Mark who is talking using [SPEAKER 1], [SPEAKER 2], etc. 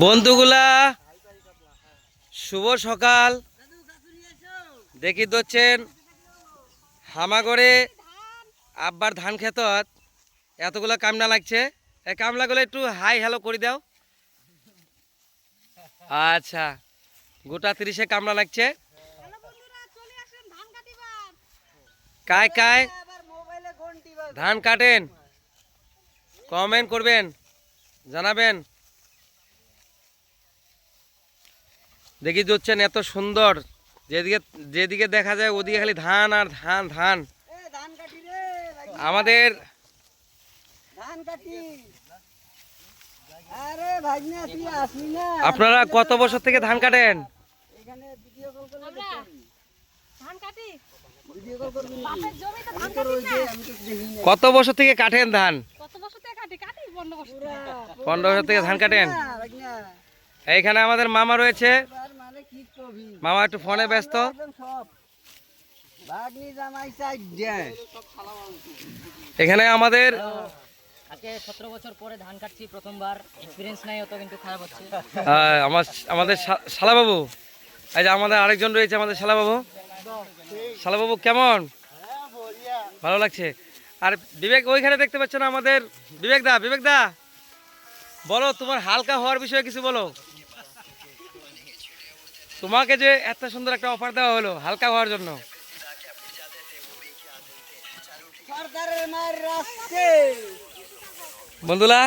[SPEAKER 1] বন্ধুগুলা শুভ সকাল। দেখি দচ্ছেন হামাগরে আব্বার ধান ক্ষেতত এতগুলো কামলা লাগছে। এই কামলাগুলো একটু হাই হ্যালো করে দাও। আচ্ছা, গোটা 30 কামলা লাগছে। কায় কায় ধান কাটেন কমেন্ট করবেন, জানাবেন। দেখি যাচ্ছেন এত সুন্দর, যেদিকে যেদিকে দেখা যায় ওদিকে খালি ধান আর ধান ধান। আমাদের আপনারা কত বছর থেকে ধান কাটেন? কত বছর থেকে কাটেন ধান? 15 বছর থেকে ধান কাটেন। এইখানে আমাদের মামা রয়েছে। মামা একটু ফোনে ব্যস্ত। এখানে আমাদের
[SPEAKER 2] আজকে 17 বছর পরে ধান কাটছি, প্রথমবার, এক্সপেরিয়েন্স নাই অত, কিন্তু খারাপ হচ্ছে।
[SPEAKER 1] আমাদের শালাবাবু, এই যে আমাদের আরেকজন রয়েছে, আমাদের শালাবাবু। শালাবাবু কেমন? ভালো লাগছে। আর বিবেক ওইখানে দেখতে পাচ্ছেন আমাদের বিবেক দা বলো তোমার হালকা হওয়ার বিষয়ে কিছু বলো। তোমাকে যে এত সুন্দর একটা অফার দেওয়া হলো হালকা হওয়ার জন্য, বন্ধুরা